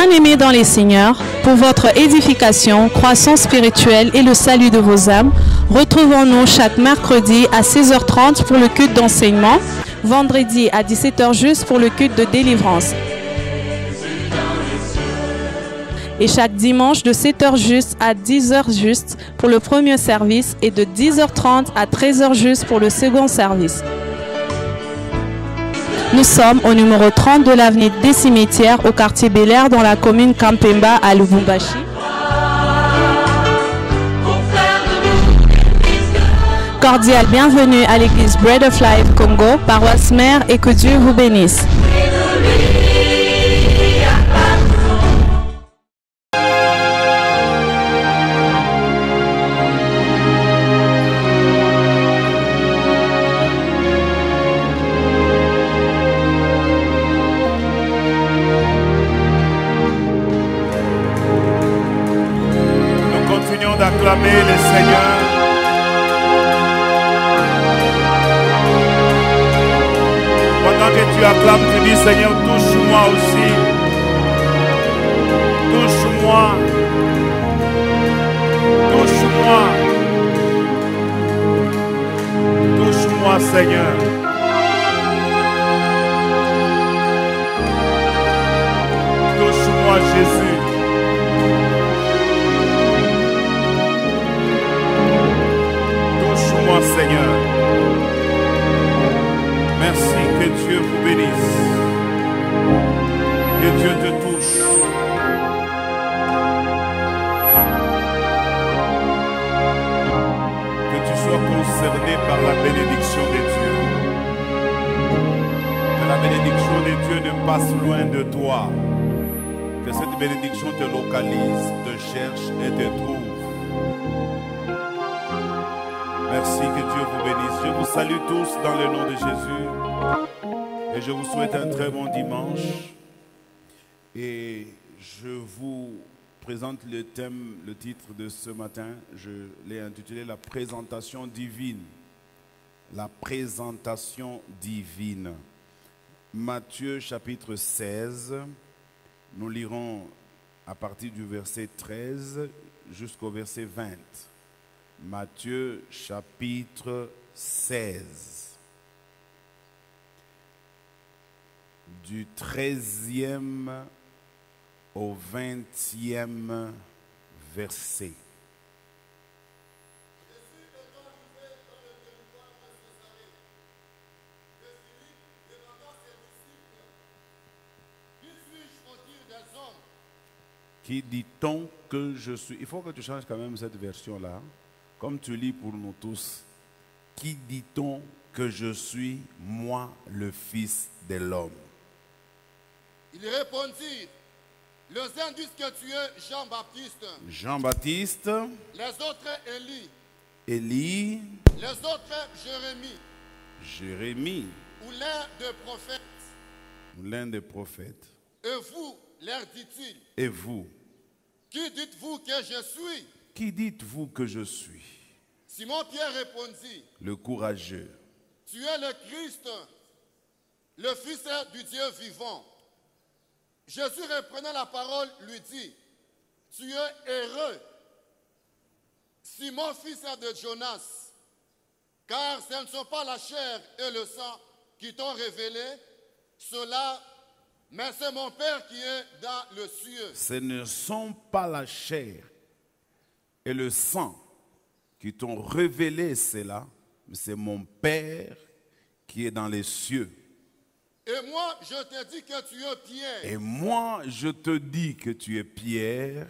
Bien-aimés dans les Seigneurs, pour votre édification, croissance spirituelle et le salut de vos âmes, retrouvons-nous chaque mercredi à 16h30 pour le culte d'enseignement, vendredi à 17h juste pour le culte de délivrance. Et chaque dimanche de 7h juste à 10h juste pour le premier service et de 10h30 à 13h juste pour le second service. Nous sommes au numéro 30 de l'avenue des Cimetières au quartier Bel-Air dans la commune Kampemba à Lubumbashi. Cordial bienvenue à l'église Bread of Life Congo, paroisse mère, et que Dieu vous bénisse. D'acclamer le Seigneur. Pendant que tu acclames, tu dis Seigneur, touche-moi aussi. Touche-moi. Touche-moi. Touche-moi, Seigneur. Touche-moi, Jésus. Seigneur, merci, que Dieu vous bénisse, que Dieu te touche. Que tu sois concerné par la bénédiction de Dieu. Que la bénédiction de Dieu ne passe loin de toi. Que cette bénédiction te localise, te cherche et te trouve. Merci, que Dieu vous bénisse. Je vous salue tous dans le nom de Jésus. Et je vous souhaite un très bon dimanche. Et je vous présente le thème, le titre de ce matin. Je l'ai intitulé La présentation divine. La présentation divine. Matthieu chapitre 16. Nous lirons à partir du verset 13 jusqu'au verset 20. Matthieu chapitre 16, du 13e au 20e verset. Qui dit-on que je suis? Il faut que tu changes quand même cette version-là. Comme tu lis pour nous tous, qui dit-on que je suis, moi, le Fils de l'homme? Il répondit, les uns disent que tu es Jean-Baptiste. Jean-Baptiste. Les autres, Élie. Élie. Les autres, Jérémie. Jérémie. Ou l'un des prophètes. Ou l'un des prophètes. Et vous, leur dit-il. Et vous. Qui dites-vous que je suis? Qui dites-vous que je suis? Simon-Pierre répondit, le courageux. Tu es le Christ, le Fils du Dieu vivant. Jésus reprenant la parole lui dit, tu es heureux, Simon, fils de Jonas, car ce ne sont pas la chair et le sang qui t'ont révélé cela, mais c'est mon Père qui est dans le cieux. Ce ne sont pas la chair et le sang qui t'ont révélé cela, mais c'est mon Père qui est dans les cieux. Et moi, je te dis que tu es Pierre. Et moi, je te dis que tu es Pierre.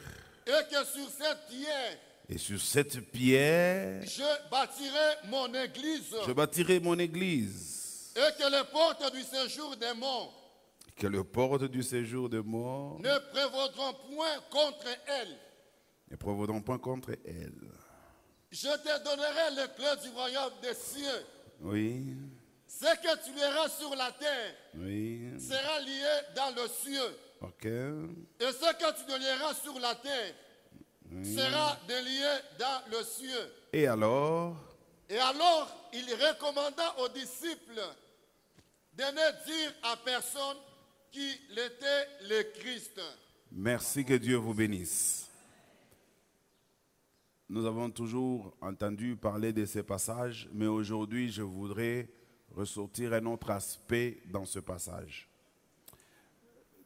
Et que sur cette pierre, et sur cette pierre, je bâtirai mon église. Je bâtirai mon église. Et que les portes du séjour des morts, que les portes du séjour des morts ne prévaudront point contre elle. Ne prévaudront point contre elle. Je te donnerai les clés du royaume des cieux. Oui. Ce que tu liras sur la terre, oui, sera lié dans le cieux. Ok. Et ce que tu lieras sur la terre, oui, sera délié dans le cieux. Et alors, il recommanda aux disciples de ne dire à personne qu'il était le Christ. Merci, que Dieu vous bénisse. Nous avons toujours entendu parler de ces passages, mais aujourd'hui, je voudrais ressortir un autre aspect dans ce passage.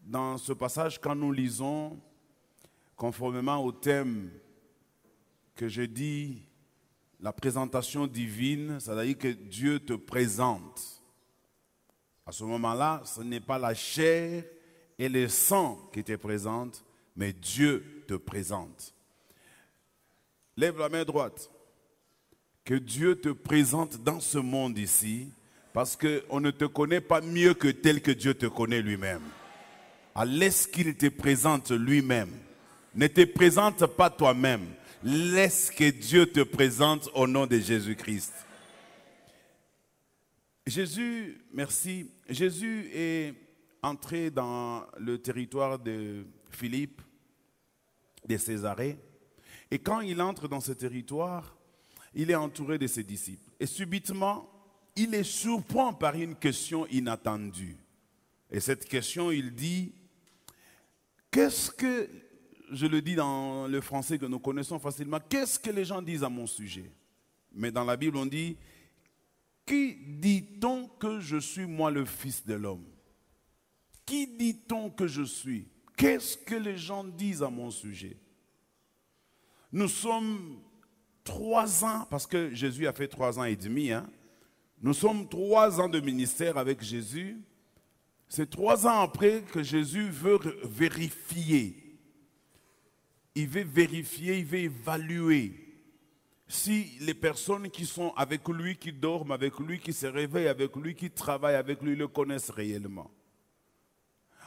Dans ce passage, quand nous lisons, conformément au thème que je dis, la présentation divine, c'est-à-dire que Dieu te présente. À ce moment-là, ce n'est pas la chair et le sang qui te présentent, mais Dieu te présente. Lève la main droite. Que Dieu te présente dans ce monde ici, parce qu'on ne te connaît pas mieux que tel que Dieu te connaît lui-même. Laisse qu'il te présente lui-même. Ne te présente pas toi-même. Laisse que Dieu te présente au nom de Jésus-Christ. Jésus, merci. Jésus est entré dans le territoire de Philippe, de Césarée. Et quand il entre dans ce territoire, il est entouré de ses disciples. Et subitement, il est surpris par une question inattendue. Et cette question, il dit, qu'est-ce que, je le dis dans le français que nous connaissons facilement, qu'est-ce que les gens disent à mon sujet? Mais dans la Bible, on dit, qui dit-on que je suis, moi, le Fils de l'homme? Qui dit-on que je suis? Qu'est-ce que les gens disent à mon sujet? Nous sommes 3 ans, parce que Jésus a fait 3 ans et demi, nous sommes 3 ans de ministère avec Jésus. C'est 3 ans après que Jésus veut vérifier. Il veut vérifier, il veut évaluer si les personnes qui sont avec lui, qui dorment avec lui, qui se réveillent avec lui, qui travaillent avec lui, le connaissent réellement.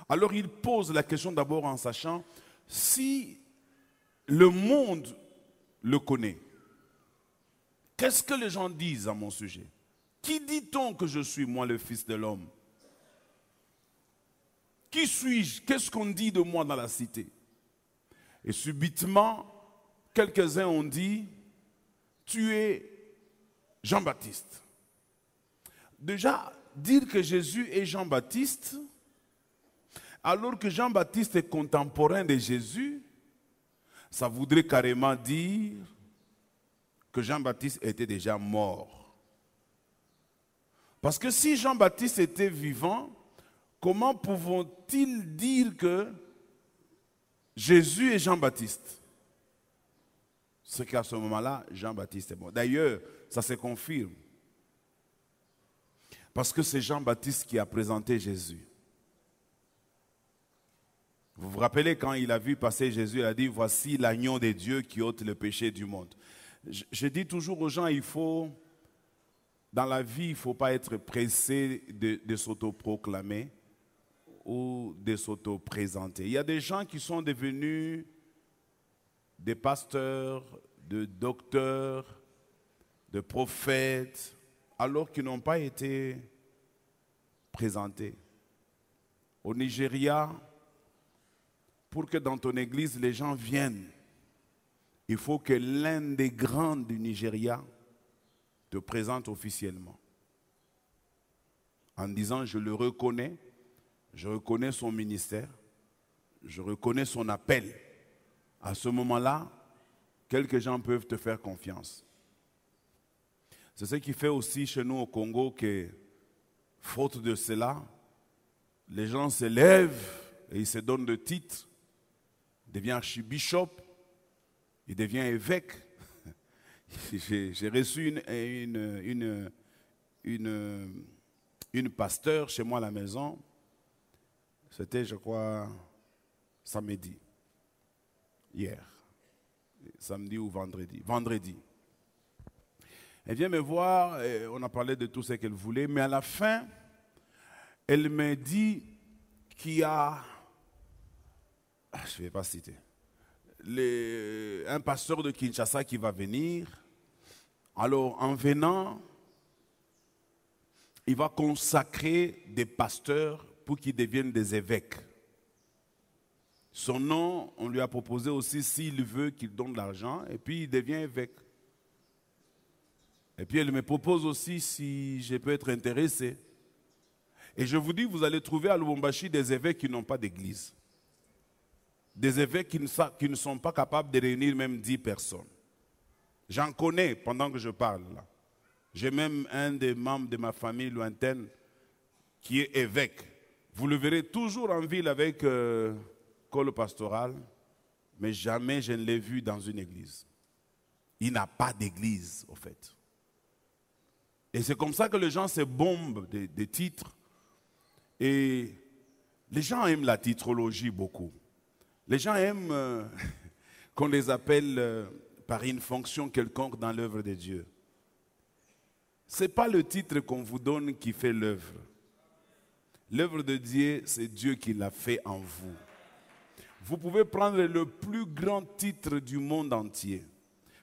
Alors il pose la question d'abord en sachant si le monde le connaît. Qu'est-ce que les gens disent à mon sujet? Qui dit-on que je suis, moi, le Fils de l'homme? Qui suis-je? Qu'est-ce qu'on dit de moi dans la cité? Et subitement, quelques-uns ont dit, tu es Jean-Baptiste. Déjà, dire que Jésus est Jean-Baptiste, alors que Jean-Baptiste est contemporain de Jésus, ça voudrait carrément dire que Jean-Baptiste était déjà mort. Parce que si Jean-Baptiste était vivant, comment pouvons-ils dire que Jésus est Jean-Baptiste? C'est qu'à ce moment-là, Jean-Baptiste est mort. D'ailleurs, ça se confirme. Parce que c'est Jean-Baptiste qui a présenté Jésus. Vous vous rappelez quand il a vu passer Jésus, il a dit, voici l'agneau de Dieu qui ôte le péché du monde. Je dis toujours aux gens, dans la vie, il ne faut pas être pressé de s'autoproclamer ou de s'auto-présenter. Il y a des gens qui sont devenus des pasteurs, de docteurs, de prophètes, alors qu'ils n'ont pas été présentés. Au Nigeria, pour que dans ton église, les gens viennent, il faut que l'un des grands du Nigeria te présente officiellement. En disant, je le reconnais, je reconnais son ministère, je reconnais son appel. À ce moment-là, quelques gens peuvent te faire confiance. C'est ce qui fait aussi chez nous au Congo que, faute de cela, les gens se lèvent et ils se donnent de titres. Il devient archibishop, il devient évêque. J'ai reçu une pasteur chez moi à la maison. C'était, je crois, samedi. Hier. Samedi ou vendredi. Vendredi. Elle vient me voir, et on a parlé de tout ce qu'elle voulait, mais à la fin, elle me dit qu'il y a, je ne vais pas citer, un pasteur de Kinshasa qui va venir. Alors, en venant, il va consacrer des pasteurs pour qu'ils deviennent des évêques. Son nom, on lui a proposé aussi, s'il veut, qu'il donne de l'argent, et puis il devient évêque. Et puis elle me propose aussi si je peux être intéressé. Et je vous dis, vous allez trouver à Lubumbashi des évêques qui n'ont pas d'église. Des évêques qui ne sont pas capables de réunir même 10 personnes. J'en connais pendant que je parle là. J'ai même un des membres de ma famille lointaine qui est évêque. Vous le verrez toujours en ville avec col pastoral, mais jamais je ne l'ai vu dans une église. Il n'a pas d'église, au fait. Et c'est comme ça que les gens se bombent des titres. Et les gens aiment la titrologie beaucoup. Les gens aiment qu'on les appelle par une fonction quelconque dans l'œuvre de Dieu. Ce n'est pas le titre qu'on vous donne qui fait l'œuvre. L'œuvre de Dieu, c'est Dieu qui l'a fait en vous. Vous pouvez prendre le plus grand titre du monde entier.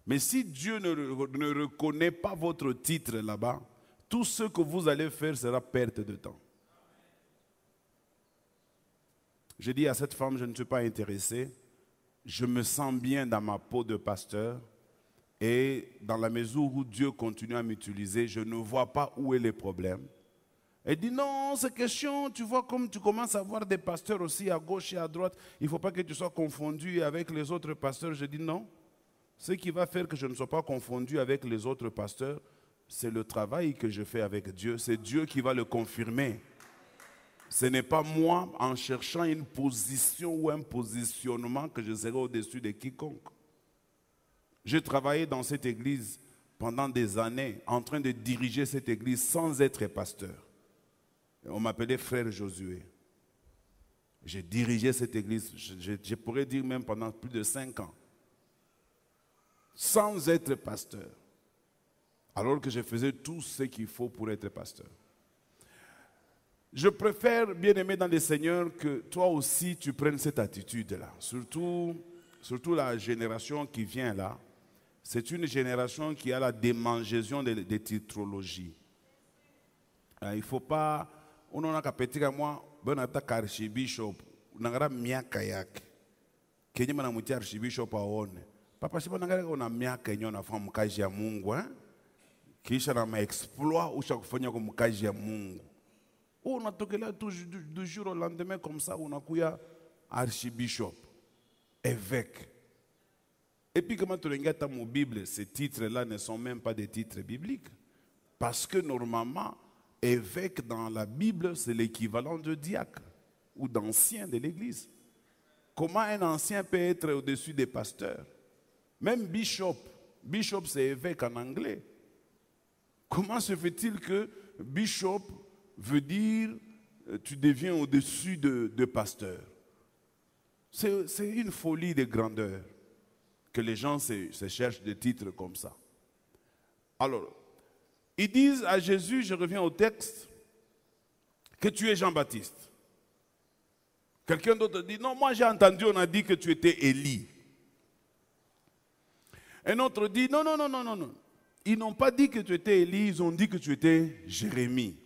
Mais si Dieu ne reconnaît pas votre titre là-bas, tout ce que vous allez faire sera perte de temps. Je dis à cette femme, je ne suis pas intéressé. Je me sens bien dans ma peau de pasteur. Et dans la mesure où Dieu continue à m'utiliser, je ne vois pas où est le problème. Elle dit non, c'est question, tu vois, comme tu commences à voir des pasteurs aussi à gauche et à droite, il ne faut pas que tu sois confondu avec les autres pasteurs. Je dis non. Ce qui va faire que je ne sois pas confondu avec les autres pasteurs, c'est le travail que je fais avec Dieu. C'est Dieu qui va le confirmer. Ce n'est pas moi en cherchant une position ou un positionnement que je serai au-dessus de quiconque. J'ai travaillé dans cette église pendant des années, en train de diriger cette église sans être pasteur. On m'appelait frère Josué. J'ai dirigé cette église, je pourrais dire même pendant plus de 5 ans, sans être pasteur, alors que je faisais tout ce qu'il faut pour être pasteur. Je préfère, bien-aimé dans le Seigneur, que toi aussi tu prennes cette attitude-là. Surtout la génération qui vient là. C'est une génération qui a la démangeaison des titrologies. Il ne faut pas... On a un petit à moi, ben attaque archibishop, nangara miaka yake. Kenye mana muti archibishop aone. Papa sipo nangara ona miaka yenye unafanya mkazi ya Mungu, kisha na maexploit usha kufanya kwa mkazi ya Mungu. Unatokelea tu du jour au lendemain comme ça, unakuya archibishop, évêque. Et puis comment tu regardes dans mon Bible, ces titres-là ne sont même pas des titres bibliques. Parce que normalement, évêque dans la Bible, c'est l'équivalent de diacre ou d'ancien de l'église. Comment un ancien peut être au-dessus des pasteurs? Même bishop c'est évêque en anglais. Comment se fait-il que bishop veut dire tu deviens au-dessus de pasteur? C'est une folie de grandeur que les gens se cherchent des titres comme ça. Alors, ils disent à Jésus, je reviens au texte, que tu es Jean-Baptiste. Quelqu'un d'autre dit, non, moi j'ai entendu, on a dit que tu étais Élie. Un autre dit, non. Ils n'ont pas dit que tu étais Élie, ils ont dit que tu étais Jérémie.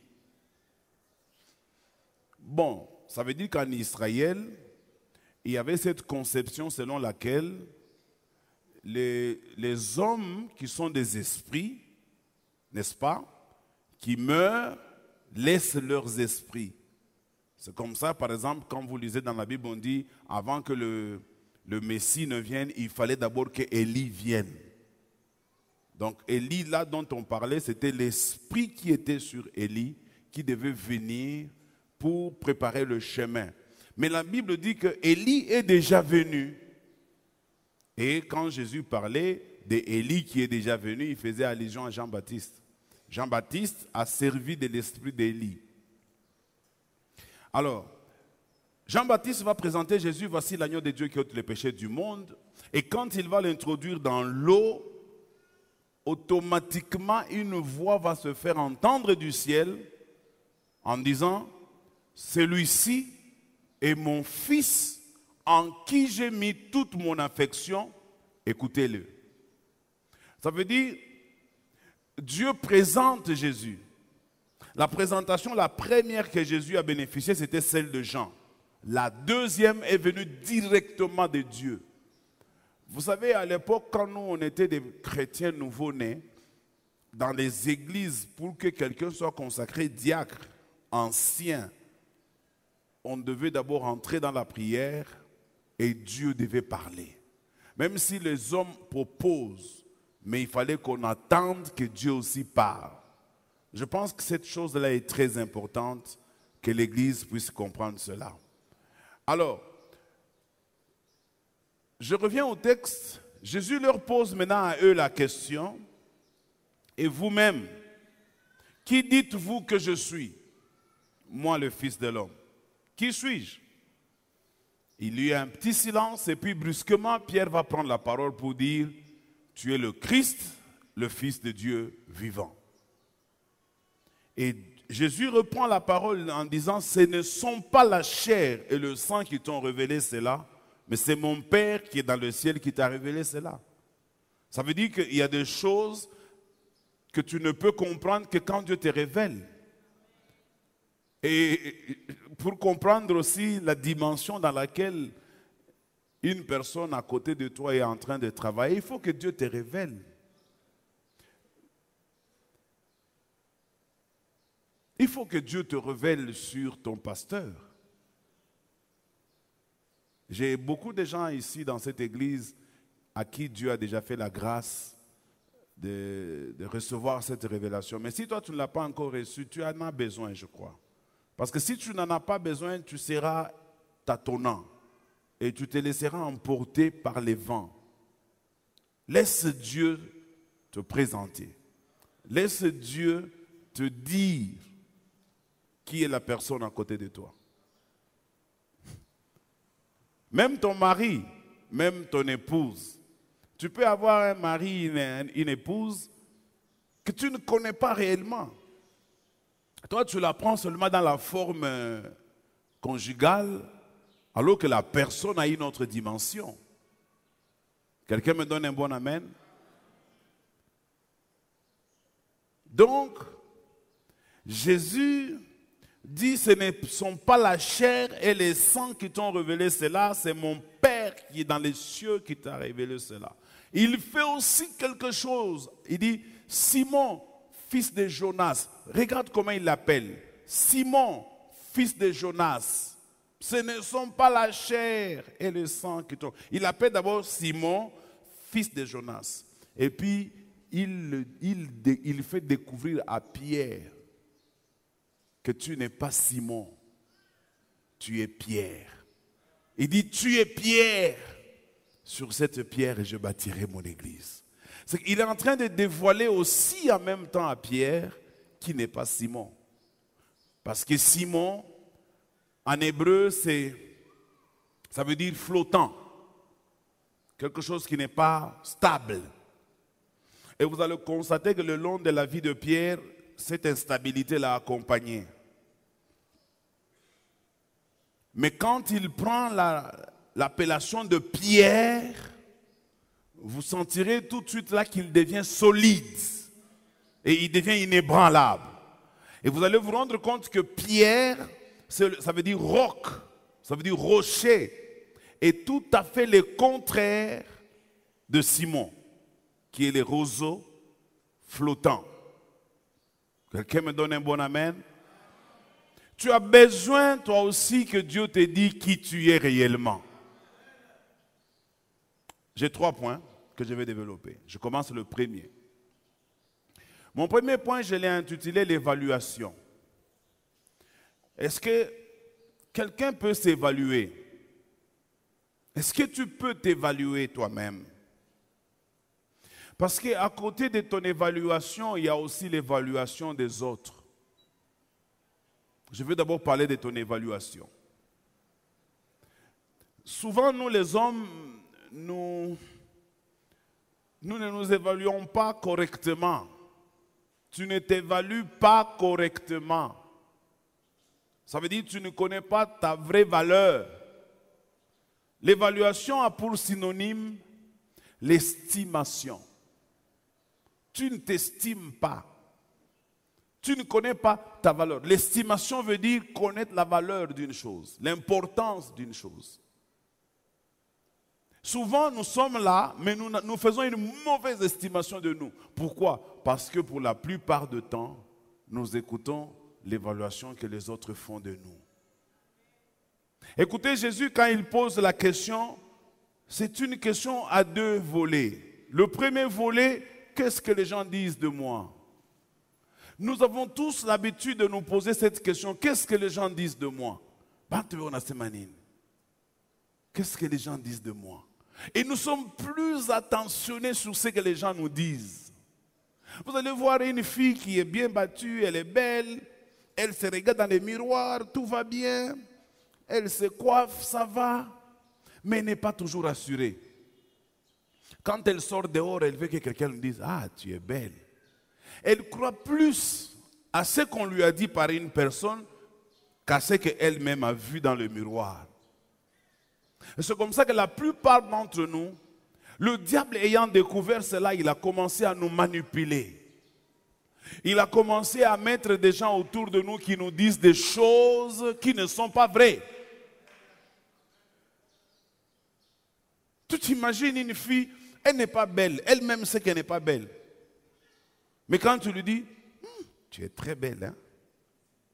Bon, ça veut dire qu'en Israël, il y avait cette conception selon laquelle les hommes qui sont des esprits, n'est-ce pas, qui meurent, laissent leurs esprits. C'est comme ça, par exemple, quand vous lisez dans la Bible, on dit, avant que le Messie ne vienne, il fallait d'abord que Élie vienne. Donc Élie, là dont on parlait, c'était l'esprit qui était sur Élie, qui devait venir pour préparer le chemin. Mais la Bible dit que Élie est déjà venu. Et quand Jésus parlait d'Élie qui est déjà venu, il faisait allusion à Jean-Baptiste. Jean-Baptiste a servi de l'esprit d'Élie. Alors, Jean-Baptiste va présenter Jésus, voici l'agneau de Dieu qui ôte les péchés du monde. Et quand il va l'introduire dans l'eau, automatiquement une voix va se faire entendre du ciel en disant, celui-ci est mon fils en qui j'ai mis toute mon affection, écoutez-le. Ça veut dire, Dieu présente Jésus. La présentation, la première que Jésus a bénéficiée, c'était celle de Jean. La deuxième est venue directement de Dieu. Vous savez, à l'époque, quand nous, on était des chrétiens nouveau-nés, dans les églises, pour que quelqu'un soit consacré diacre, ancien, on devait d'abord entrer dans la prière et Dieu devait parler. Même si les hommes proposent, mais il fallait qu'on attende que Dieu aussi parle. Je pense que cette chose-là est très importante, que l'Église puisse comprendre cela. Alors, je reviens au texte. Jésus leur pose maintenant à eux la question, et vous-même, qui dites-vous que je suis? Moi, le Fils de l'homme. Qui suis-je? Il y a un petit silence, et puis brusquement, Pierre va prendre la parole pour dire, tu es le Christ, le Fils de Dieu vivant. Et Jésus reprend la parole en disant, ce ne sont pas la chair et le sang qui t'ont révélé cela, mais c'est mon Père qui est dans le ciel qui t'a révélé cela. Ça veut dire qu'il y a des choses que tu ne peux comprendre que quand Dieu te révèle. Et pour comprendre aussi la dimension dans laquelle une personne à côté de toi est en train de travailler, il faut que Dieu te révèle. Il faut que Dieu te révèle sur ton pasteur. J'ai beaucoup de gens ici dans cette église à qui Dieu a déjà fait la grâce de recevoir cette révélation. Mais si toi tu ne l'as pas encore reçue, tu en as besoin, je crois. Parce que si tu n'en as pas besoin, tu seras tâtonnant et tu te laisseras emporter par les vents. Laisse Dieu te présenter. Laisse Dieu te dire qui est la personne à côté de toi. Même ton mari, même ton épouse. Tu peux avoir un mari, une épouse que tu ne connais pas réellement. Toi, tu la prends seulement dans la forme conjugale, alors que la personne a une autre dimension. Quelqu'un me donne un bon amen? Donc, Jésus dit, ce ne sont pas la chair et les sangs qui t'ont révélé cela, c'est mon Père qui est dans les cieux qui t'a révélé cela. Il fait aussi quelque chose. Il dit, Simon, fils de Jonas. Regarde comment il l'appelle. Simon, fils de Jonas. Ce ne sont pas la chair et le sang qui t'ont... Il appelle d'abord Simon, fils de Jonas. Et puis, il fait découvrir à Pierre que tu n'es pas Simon, tu es Pierre. Il dit, tu es Pierre. Sur cette pierre, je bâtirai mon église. Il est en train de dévoiler aussi en même temps à Pierre qui n'est pas Simon. Parce que Simon, en hébreu, ça veut dire flottant. Quelque chose qui n'est pas stable. Et vous allez constater que le long de la vie de Pierre, cette instabilité l'a accompagné. Mais quand il prend l'appellation de Pierre, vous sentirez tout de suite là qu'il devient solide et il devient inébranlable. Et vous allez vous rendre compte que Pierre, ça veut dire roc, ça veut dire rocher, est tout à fait le contraire de Simon, qui est le roseau flottant. Quelqu'un me donne un bon amen? Tu as besoin, toi aussi, que Dieu te dise qui tu es réellement. J'ai 3 points que je vais développer. Je commence le premier. Mon premier point, je l'ai intitulé l'évaluation. Est-ce que quelqu'un peut s'évaluer? Est-ce que tu peux t'évaluer toi-même? Parce qu'à côté de ton évaluation, il y a aussi l'évaluation des autres. Je veux d'abord parler de ton évaluation. Souvent, nous les hommes, nous ne nous évaluons pas correctement. Tu ne t'évalues pas correctement. Ça veut dire que tu ne connais pas ta vraie valeur. L'évaluation a pour synonyme l'estimation. Tu ne t'estimes pas. Tu ne connais pas ta valeur. L'estimation veut dire connaître la valeur d'une chose, l'importance d'une chose. Souvent, nous sommes là, mais nous faisons une mauvaise estimation de nous. Pourquoi? Parce que pour la plupart du temps, nous écoutons l'évaluation que les autres font de nous. Écoutez, Jésus, quand il pose la question, c'est une question à deux volets. Le premier volet, qu'est-ce que les gens disent de moi? Nous avons tous l'habitude de nous poser cette question. Qu'est-ce que les gens disent de moi? Qu'est-ce que les gens disent de moi? Et nous sommes plus attentionnés sur ce que les gens nous disent. Vous allez voir une fille qui est bien battue, elle est belle, elle se regarde dans les miroirs, tout va bien, elle se coiffe, ça va, mais elle n'est pas toujours assurée. Quand elle sort dehors, elle veut que quelqu'un lui dise « Ah, tu es belle ». Elle croit plus à ce qu'on lui a dit par une personne qu'à ce qu'elle-même a vu dans le miroir. Et c'est comme ça que la plupart d'entre nous, le diable ayant découvert cela, il a commencé à nous manipuler. Il a commencé à mettre des gens autour de nous qui nous disent des choses qui ne sont pas vraies. Tu t'imagines une fille, elle n'est pas belle, elle-même sait qu'elle n'est pas belle. Mais quand tu lui dis, tu es très belle, hein?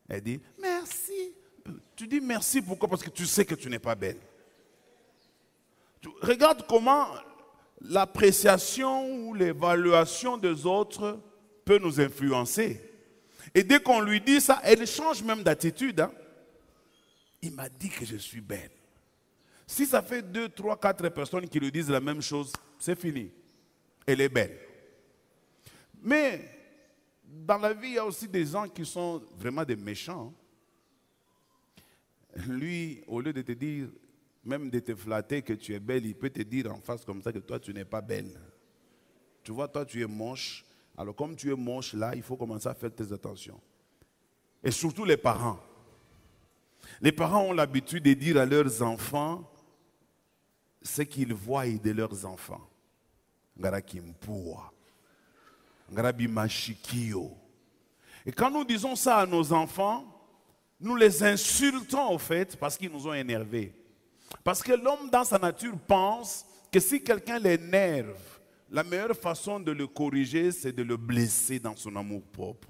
Elle dit, merci. Tu dis merci, pourquoi? Parce que tu sais que tu n'es pas belle. Regarde comment l'appréciation ou l'évaluation des autres peut nous influencer. Et dès qu'on lui dit ça, elle change même d'attitude. Hein? Il m'a dit que je suis belle. Si ça fait 2, 3, 4 personnes qui lui disent la même chose, c'est fini. Elle est belle. Mais dans la vie, il y a aussi des gens qui sont vraiment des méchants. Lui, au lieu de te dire, même de te flatter que tu es belle, il peut te dire en face comme ça que toi, tu n'es pas belle. Tu vois, toi, tu es moche. Alors, comme tu es moche là, il faut commencer à faire tes attentions. Et surtout les parents. Les parents ont l'habitude de dire à leurs enfants ce qu'ils voient de leurs enfants. Et quand nous disons ça à nos enfants, nous les insultons au fait parce qu'ils nous ont énervés. Parce que l'homme dans sa nature pense que si quelqu'un l'énerve, la meilleure façon de le corriger, c'est de le blesser dans son amour propre.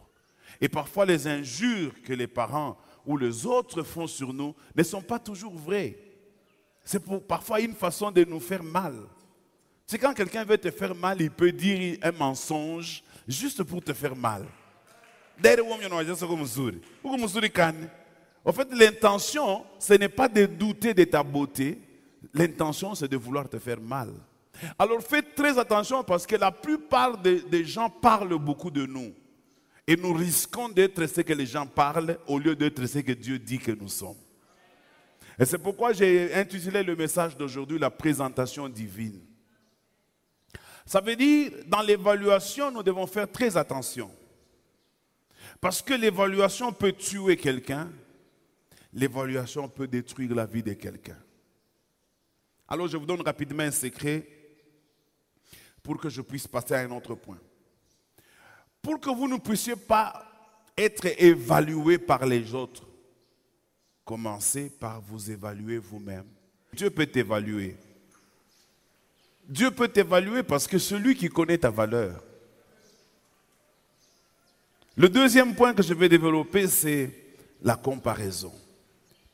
Et parfois les injures que les parents ou les autres font sur nous ne sont pas toujours vraies. C'est parfois une façon de nous faire mal. C'est quand quelqu'un veut te faire mal, il peut dire un mensonge juste pour te faire mal. En fait, l'intention, ce n'est pas de douter de ta beauté. L'intention, c'est de vouloir te faire mal. Alors faites très attention parce que la plupart des gens parlent beaucoup de nous. Et nous risquons d'être ce que les gens parlent au lieu d'être ce que Dieu dit que nous sommes. Et c'est pourquoi j'ai intitulé le message d'aujourd'hui la présentation divine. Ça veut dire, dans l'évaluation, nous devons faire très attention. Parce que l'évaluation peut tuer quelqu'un. L'évaluation peut détruire la vie de quelqu'un. Alors je vous donne rapidement un secret pour que je puisse passer à un autre point. Pour que vous ne puissiez pas être évalué par les autres, commencez par vous évaluer vous-même. Dieu peut t'évaluer. Dieu peut t'évaluer parce que celui qui connaît ta valeur. Le deuxième point que je vais développer, c'est la comparaison.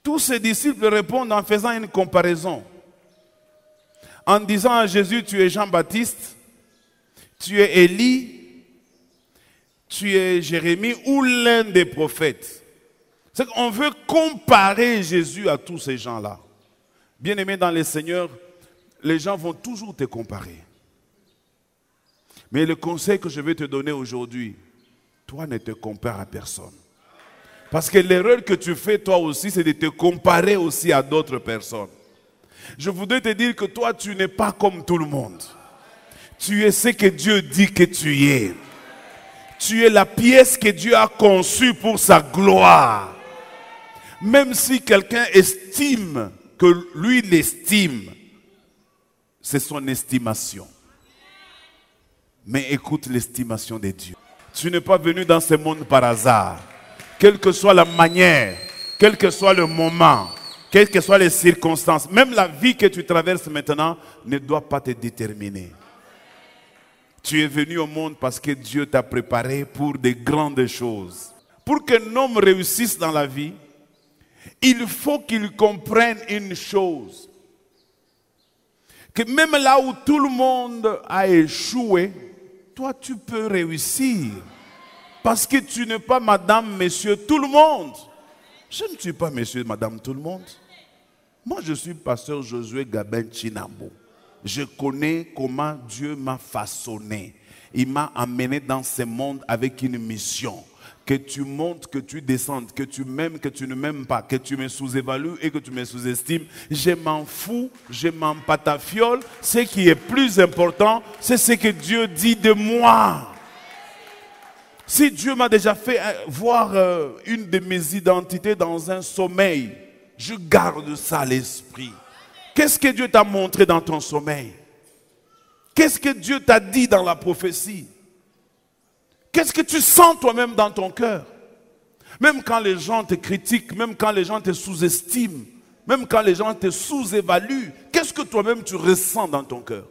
Tous ces disciples répondent en faisant une comparaison. En disant à Jésus, tu es Jean-Baptiste, tu es Élie, tu es Jérémie ou l'un des prophètes. C'est qu'on veut comparer Jésus à tous ces gens-là. Bien-aimés dans le Seigneur, les gens vont toujours te comparer. Mais le conseil que je vais te donner aujourd'hui, toi ne te compare à personne. Parce que l'erreur que tu fais toi aussi, c'est de te comparer aussi à d'autres personnes. Je voudrais te dire que toi, tu n'es pas comme tout le monde. Tu es ce que Dieu dit que tu es. Tu es la pièce que Dieu a conçue pour sa gloire. Même si quelqu'un estime que lui l'estime, c'est son estimation. Mais écoute l'estimation de Dieu. Tu n'es pas venu dans ce monde par hasard. Quelle que soit la manière, quel que soit le moment, quelles que soient les circonstances, même la vie que tu traverses maintenant ne doit pas te déterminer. Tu es venu au monde parce que Dieu t'a préparé pour de grandes choses. Pour qu'un homme réussisse dans la vie, il faut qu'ils comprennent une chose. Que même là où tout le monde a échoué, toi tu peux réussir. Parce que tu n'es pas madame, monsieur, tout le monde. Je ne suis pas monsieur, madame, tout le monde. Moi je suis pasteur Josué Gaben Chinambo. Je connais comment Dieu m'a façonné. Il m'a amené dans ce monde avec une mission. Que tu montes, que tu descendes, que tu m'aimes, que tu ne m'aimes pas, que tu me sous-évalues et que tu me sous-estimes. Je m'en fous, je m'en patafiole. Ce qui est plus important, c'est ce que Dieu dit de moi. Si Dieu m'a déjà fait voir une de mes identités dans un sommeil, je garde ça à l'esprit. Qu'est-ce que Dieu t'a montré dans ton sommeil? Qu'est-ce que Dieu t'a dit dans la prophétie? Qu'est-ce que tu sens toi-même dans ton cœur? Même quand les gens te critiquent, même quand les gens te sous-estiment, même quand les gens te sous-évaluent, qu'est-ce que toi-même tu ressens dans ton cœur?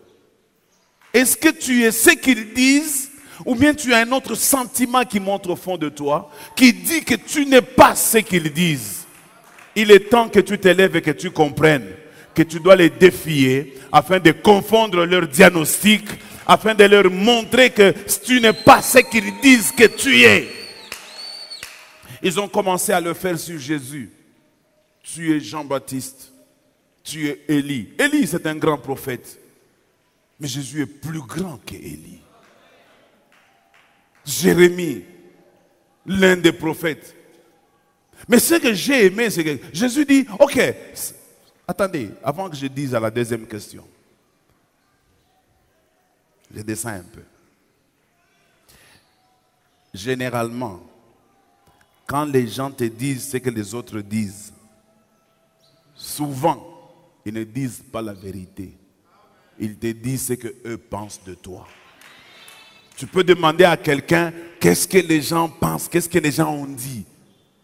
Est-ce que tu es ce qu'ils disent, ou bien tu as un autre sentiment qui monte au fond de toi, qui dit que tu n'es pas ce qu'ils disent? Il est temps que tu t'élèves et que tu comprennes que tu dois les défier afin de confondre leur diagnostic, afin de leur montrer que tu n'es pas ce qu'ils disent que tu es. Ils ont commencé à le faire sur Jésus. Tu es Jean-Baptiste, tu es Élie. Élie, c'est un grand prophète. Mais Jésus est plus grand qu'Élie. Jérémie, l'un des prophètes. Mais ce que j'ai aimé, c'est que Jésus dit, ok, attendez, avant que je dise à la deuxième question, je descends un peu. Généralement, quand les gens te disent ce que les autres disent, souvent, ils ne disent pas la vérité. Ils te disent ce qu'eux pensent de toi. Tu peux demander à quelqu'un, qu'est-ce que les gens pensent, qu'est-ce que les gens ont dit.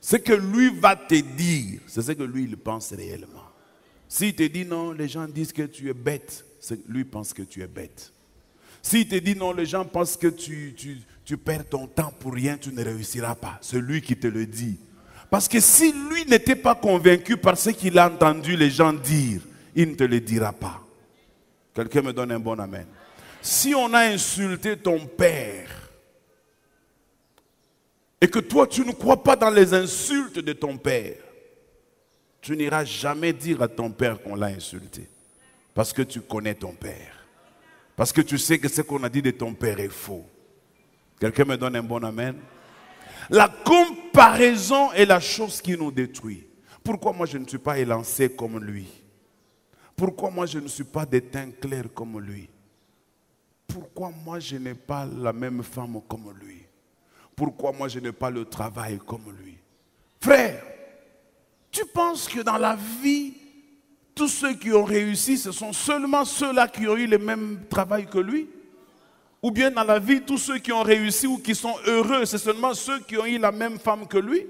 Ce que lui va te dire, c'est ce que lui, il pense réellement. S'il te dit non, les gens disent que tu es bête, lui pense que tu es bête. S'il te dit non, les gens pensent que tu perds ton temps pour rien, tu ne réussiras pas. C'est lui qui te le dit. Parce que si lui n'était pas convaincu par ce qu'il a entendu les gens dire, il ne te le dira pas. Quelqu'un me donne un bon amen. Si on a insulté ton père, et que toi tu ne crois pas dans les insultes de ton père, tu n'iras jamais dire à ton père qu'on l'a insulté. Parce que tu connais ton père. Parce que tu sais que ce qu'on a dit de ton père est faux. Quelqu'un me donne un bon amen? La comparaison est la chose qui nous détruit. Pourquoi moi je ne suis pas élancé comme lui? Pourquoi moi je ne suis pas de teint clair comme lui? Pourquoi moi je n'ai pas la même femme comme lui? Pourquoi moi je n'ai pas le travail comme lui? Frère, tu penses que dans la vie, tous ceux qui ont réussi, ce sont seulement ceux-là qui ont eu le même travail que lui? Ou bien dans la vie, tous ceux qui ont réussi ou qui sont heureux, c'est seulement ceux qui ont eu la même femme que lui?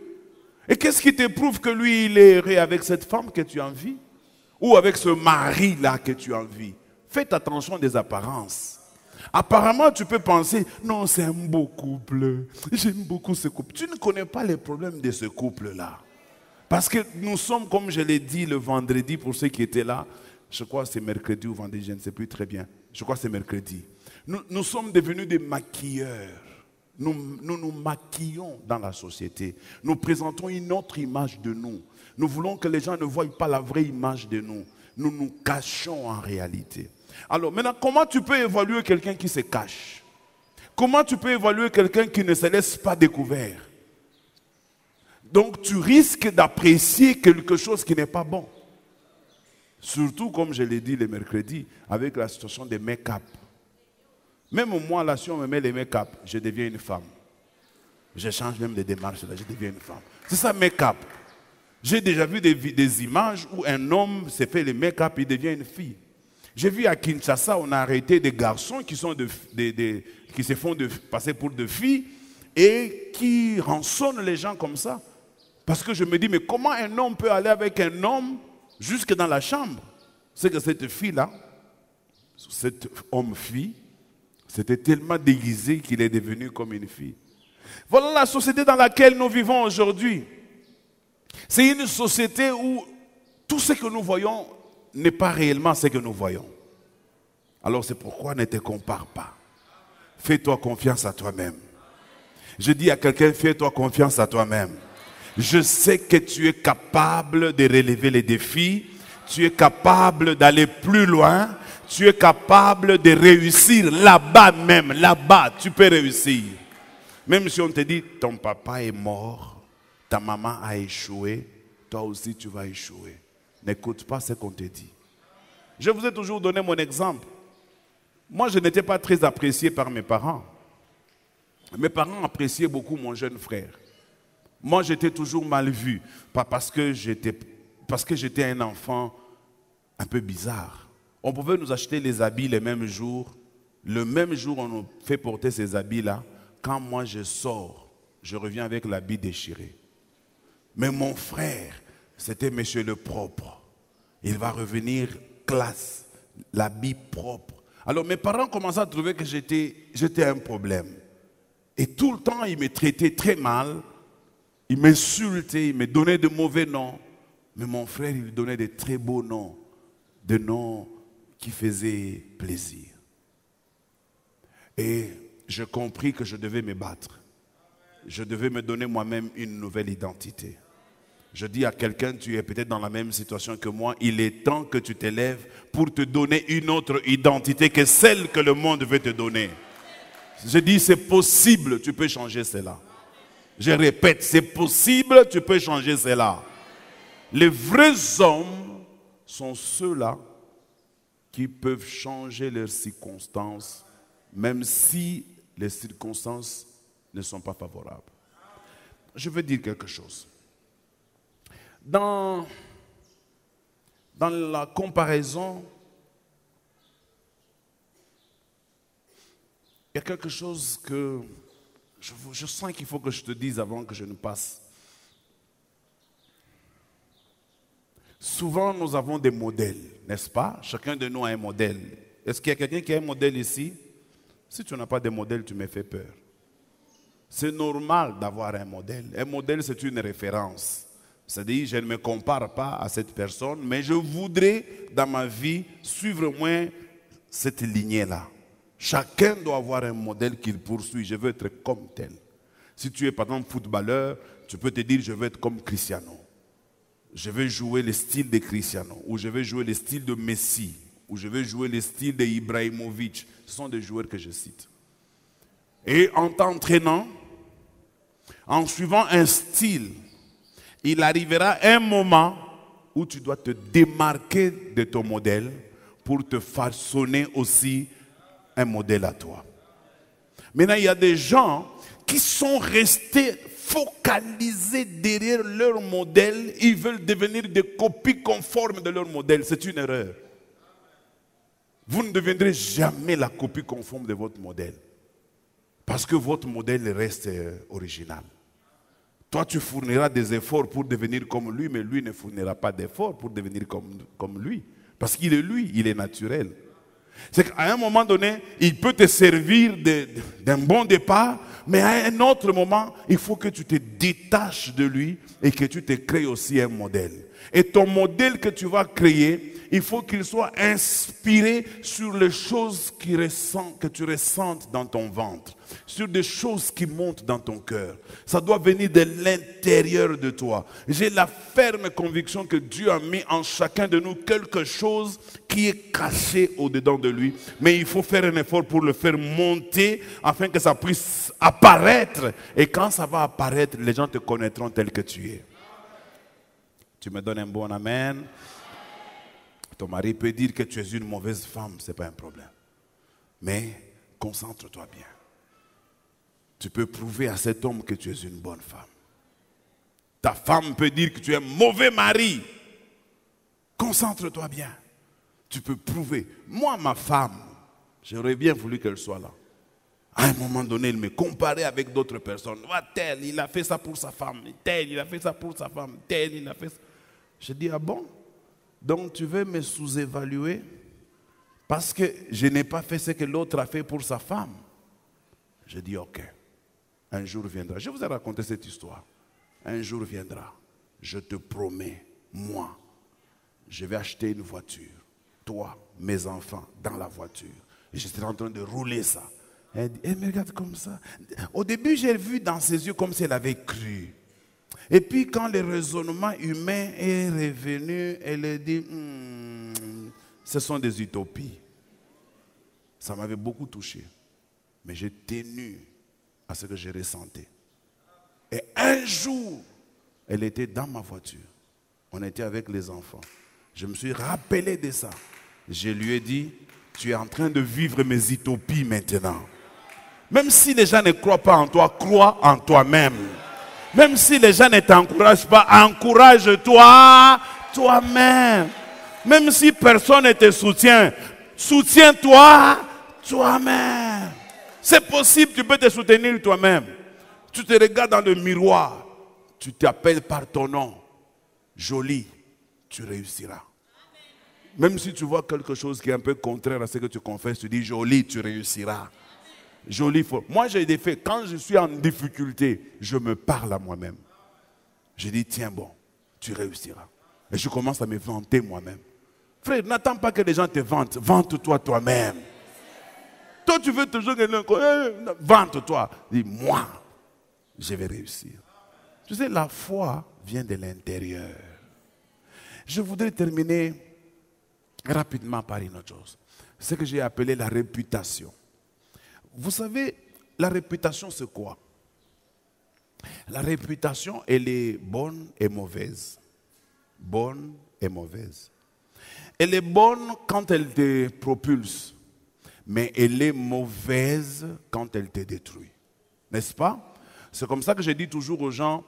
Et qu'est-ce qui te prouve que lui, il est heureux avec cette femme que tu envies? Ou avec ce mari-là que tu envies? Faites attention des apparences. Apparemment, tu peux penser, non, c'est un beau couple, j'aime beaucoup ce couple. Tu ne connais pas les problèmes de ce couple-là. Parce que nous sommes, comme je l'ai dit le vendredi, pour ceux qui étaient là, je crois que c'est mercredi ou vendredi, je ne sais plus très bien. Je crois que c'est mercredi. Nous sommes devenus des maquilleurs. Nous maquillons dans la société. Nous présentons une autre image de nous. Nous voulons que les gens ne voient pas la vraie image de nous. Nous nous cachons en réalité. Alors maintenant, comment tu peux évaluer quelqu'un qui se cache? Comment tu peux évaluer quelqu'un qui ne se laisse pas découvert? Donc tu risques d'apprécier quelque chose qui n'est pas bon. Surtout, comme je l'ai dit le mercredi, avec la situation des make-up. Même moi, là, si on me met les make-up, je deviens une femme. Je change même de démarche, là, je deviens une femme. C'est ça, make-up. J'ai déjà vu des images où un homme s'est fait le make-up, il devient une fille. J'ai vu à Kinshasa, on a arrêté des garçons qui se font passer pour des filles et qui rançonnent les gens comme ça. Parce que je me dis, mais comment un homme peut aller avec un homme jusque dans la chambre? C'est que cette fille-là, cet homme-fille, c'était tellement déguisé qu'il est devenu comme une fille. Voilà la société dans laquelle nous vivons aujourd'hui. C'est une société où tout ce que nous voyons n'est pas réellement ce que nous voyons. Alors c'est pourquoi ne te compare pas. Fais-toi confiance à toi-même. Je dis à quelqu'un, fais-toi confiance à toi-même. Je sais que tu es capable de relever les défis. Tu es capable d'aller plus loin. Tu es capable de réussir là-bas même. Là-bas, tu peux réussir. Même si on te dit, ton papa est mort, ta maman a échoué, toi aussi tu vas échouer. N'écoute pas ce qu'on te dit. Je vous ai toujours donné mon exemple. Moi, je n'étais pas très apprécié par mes parents. Mes parents appréciaient beaucoup mon jeune frère. Moi, j'étais toujours mal vu. Pas parce que j'étais un enfant un peu bizarre. On pouvait nous acheter les habits les mêmes jours. Le même jour, on nous fait porter ces habits-là. Quand moi, je sors, je reviens avec l'habit déchiré. Mais mon frère, c'était monsieur le propre. Il va revenir classe, l'habit propre. Alors mes parents commençaient à trouver que j'étais un problème. Et tout le temps, ils me traitaient très mal. Ils m'insultaient, ils me donnaient de mauvais noms. Mais mon frère, il lui donnait de très beaux noms. Des noms qui faisaient plaisir. Et j'ai compris que je devais me battre. Je devais me donner moi-même une nouvelle identité. Je dis à quelqu'un, tu es peut-être dans la même situation que moi, il est temps que tu t'élèves pour te donner une autre identité que celle que le monde veut te donner. Je dis, c'est possible, tu peux changer cela. Je répète, c'est possible, tu peux changer cela. Les vrais hommes sont ceux-là qui peuvent changer leurs circonstances, même si les circonstances ne sont pas favorables. Je veux dire quelque chose. Dans la comparaison, il y a quelque chose que je sens qu'il faut que je te dise avant que je ne passe. Souvent, nous avons des modèles, n'est-ce pas? Chacun de nous a un modèle. Est-ce qu'il y a quelqu'un qui a un modèle ici? Si tu n'as pas de modèle, tu me fais peur. C'est normal d'avoir un modèle. Un modèle, c'est une référence. C'est-à-dire, je ne me compare pas à cette personne, mais je voudrais, dans ma vie, suivre au moins cette lignée-là. Chacun doit avoir un modèle qu'il poursuit. Je veux être comme tel. Si tu es, par exemple, footballeur, tu peux te dire, je veux être comme Cristiano. Je veux jouer le style de Cristiano, ou je veux jouer le style de Messi, ou je veux jouer le style de Ibrahimovic. Ce sont des joueurs que je cite. Et en t'entraînant, en suivant un style, il arrivera un moment où tu dois te démarquer de ton modèle pour te façonner aussi un modèle à toi. Maintenant, il y a des gens qui sont restés focalisés derrière leur modèle. Ils veulent devenir des copies conformes de leur modèle. C'est une erreur. Vous ne deviendrez jamais la copie conforme de votre modèle. Parce que votre modèle reste original. Toi, tu fourniras des efforts pour devenir comme lui, mais lui ne fournira pas d'efforts pour devenir comme lui. Parce qu'il est lui, il est naturel. C'est qu'à un moment donné, il peut te servir d'un bon départ, mais à un autre moment, il faut que tu te détaches de lui et que tu te crées aussi un modèle. Et ton modèle que tu vas créer, il faut qu'il soit inspiré sur les choses que tu ressentes dans ton ventre, sur des choses qui montent dans ton cœur. Ça doit venir de l'intérieur de toi. J'ai la ferme conviction que Dieu a mis en chacun de nous quelque chose qui est caché au-dedans de lui. Mais il faut faire un effort pour le faire monter afin que ça puisse apparaître. Et quand ça va apparaître, les gens te connaîtront tel que tu es. Tu me donnes un bon amen. Ton mari peut dire que tu es une mauvaise femme, ce n'est pas un problème. Mais concentre-toi bien. Tu peux prouver à cet homme que tu es une bonne femme. Ta femme peut dire que tu es un mauvais mari. Concentre-toi bien. Tu peux prouver. Moi, ma femme, j'aurais bien voulu qu'elle soit là. À un moment donné, elle me comparait avec d'autres personnes. Tel, il a fait ça pour sa femme. Tel, il a fait ça pour sa femme. Tel, il a fait ça. Je dis, ah bon? Donc tu veux me sous-évaluer parce que je n'ai pas fait ce que l'autre a fait pour sa femme. Je dis ok, un jour viendra. Je vous ai raconté cette histoire. Un jour viendra. je te promets, moi, je vais acheter une voiture. Toi, mes enfants, dans la voiture. Et je serai en train de rouler ça. Elle dit, elle me regarde comme ça. Au début, j'ai vu dans ses yeux comme si elle avait cru. Et puis, quand le raisonnement humain est revenu, elle a dit, ce sont des utopies. Ça m'avait beaucoup touché. Mais j'ai tenu à ce que je ressentais. Et un jour, elle était dans ma voiture. On était avec les enfants. Je me suis rappelé de ça. Je lui ai dit, tu es en train de vivre mes utopies maintenant. Même si les gens ne croient pas en toi, crois en toi-même. Même si les gens ne t'encouragent pas, encourage-toi toi-même. Même si personne ne te soutient, soutiens-toi toi-même. C'est possible, tu peux te soutenir toi-même. Tu te regardes dans le miroir, tu t'appelles par ton nom. Joli, tu réussiras. Même si tu vois quelque chose qui est un peu contraire à ce que tu confesses, tu dis joli, tu réussiras. Joli, faux. Moi j'ai des faits, quand je suis en difficulté, je me parle à moi-même. Je dis tiens bon, tu réussiras. Et je commence à me vanter moi-même. Frère, n'attends pas que les gens te vantent, vante-toi toi-même. Toi tu veux toujours que vante-toi. Dis moi, je vais réussir. Tu sais, la foi vient de l'intérieur. Je voudrais terminer rapidement par une autre chose. Ce que j'ai appelé la réputation. Vous savez, la réputation c'est quoi? La réputation, elle est bonne et mauvaise. Bonne et mauvaise. Elle est bonne quand elle te propulse, mais elle est mauvaise quand elle te détruit. N'est-ce pas? C'est comme ça que je dis toujours aux gens,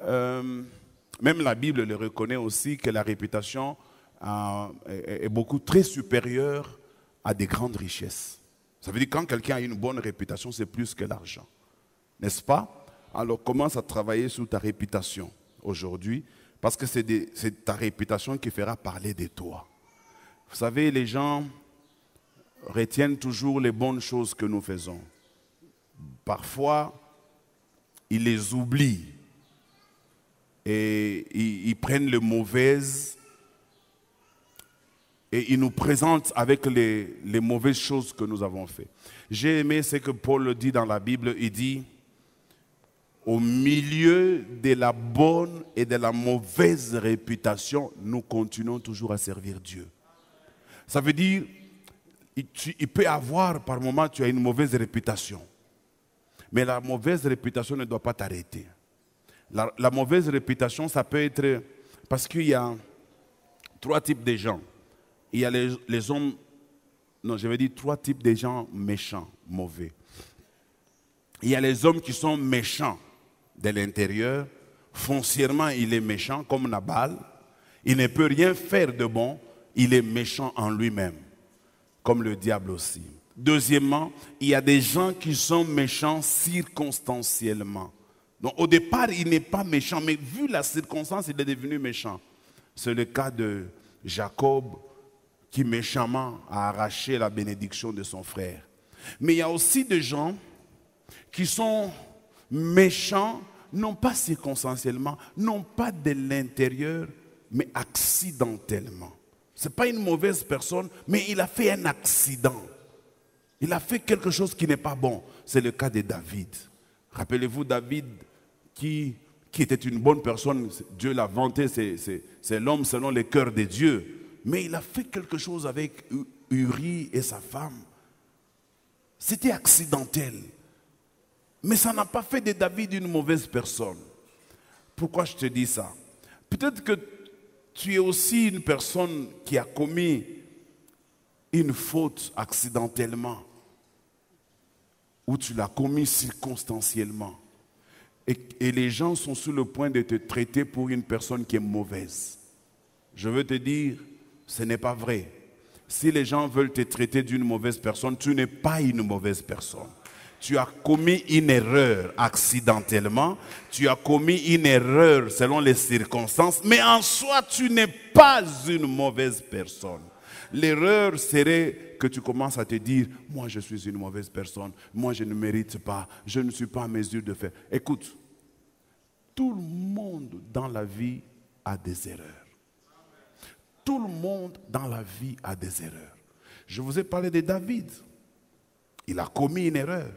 même la Bible le reconnaît aussi, que la réputation est beaucoup très supérieure à des grandes richesses. Ça veut dire que quand quelqu'un a une bonne réputation, c'est plus que l'argent. N'est-ce pas? Alors commence à travailler sur ta réputation aujourd'hui, parce que c'est ta réputation qui fera parler de toi. Vous savez, les gens retiennent toujours les bonnes choses que nous faisons. Parfois, ils les oublient et ils prennent le mauvais et ils nous présentent avec les mauvaises choses que nous avons faites. J'ai aimé ce que Paul dit dans la Bible. Il dit, au milieu de la bonne et de la mauvaise réputation, nous continuons toujours à servir Dieu. Ça veut dire, il peut avoir par moment, tu as une mauvaise réputation. Mais la mauvaise réputation ne doit pas t'arrêter. La mauvaise réputation, ça peut être, parce qu'il y a trois types de gens. Il y a les hommes, non, je vais dire trois types de gens méchants, mauvais. Il y a les hommes qui sont méchants de l'intérieur. Foncièrement, il est méchant, comme Nabal. Il ne peut rien faire de bon. Il est méchant en lui-même, comme le diable aussi. Deuxièmement, il y a des gens qui sont méchants circonstanciellement. Donc au départ, il n'est pas méchant, mais vu la circonstance, il est devenu méchant. C'est le cas de Jacob, qui méchamment a arraché la bénédiction de son frère. Mais il y a aussi des gens qui sont méchants, non pas circonstanciellement, non pas de l'intérieur, mais accidentellement. Ce n'est pas une mauvaise personne, mais il a fait un accident. Il a fait quelque chose qui n'est pas bon. C'est le cas de David. Rappelez-vous David qui était une bonne personne. Dieu l'a vanté, c'est l'homme selon le cœur de Dieu. Mais il a fait quelque chose avec Uri et sa femme. C'était accidentel. Mais ça n'a pas fait de David une mauvaise personne. Pourquoi je te dis ça? Peut-être que tu es aussi une personne qui a commis une faute accidentellement. Ou tu l'as commis circonstanciellement. Et les gens sont sur le point de te traiter pour une personne qui est mauvaise. Je veux te dire, ce n'est pas vrai. Si les gens veulent te traiter d'une mauvaise personne, tu n'es pas une mauvaise personne. Tu as commis une erreur accidentellement, tu as commis une erreur selon les circonstances, mais en soi, tu n'es pas une mauvaise personne. L'erreur serait que tu commences à te dire, moi je suis une mauvaise personne, moi je ne mérite pas, je ne suis pas en mesure de faire. Écoute, Tout le monde dans la vie a des erreurs. Tout le monde dans la vie a des erreurs. Je vous ai parlé de David. Il a commis une erreur.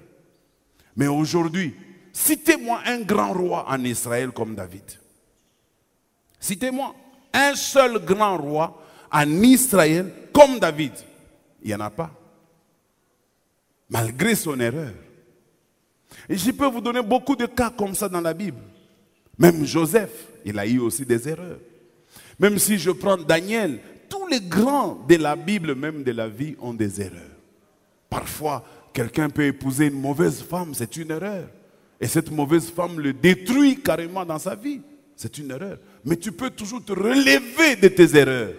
Mais aujourd'hui, citez-moi un grand roi en Israël comme David. Citez-moi un seul grand roi en Israël comme David. Il n'y en a pas. Malgré son erreur. Et je peux vous donner beaucoup de cas comme ça dans la Bible. Même Joseph, il a eu aussi des erreurs. Même si je prends Daniel, tous les grands de la Bible, même de la vie, ont des erreurs. Parfois, quelqu'un peut épouser une mauvaise femme, c'est une erreur. Et cette mauvaise femme le détruit carrément dans sa vie. C'est une erreur. Mais tu peux toujours te relever de tes erreurs.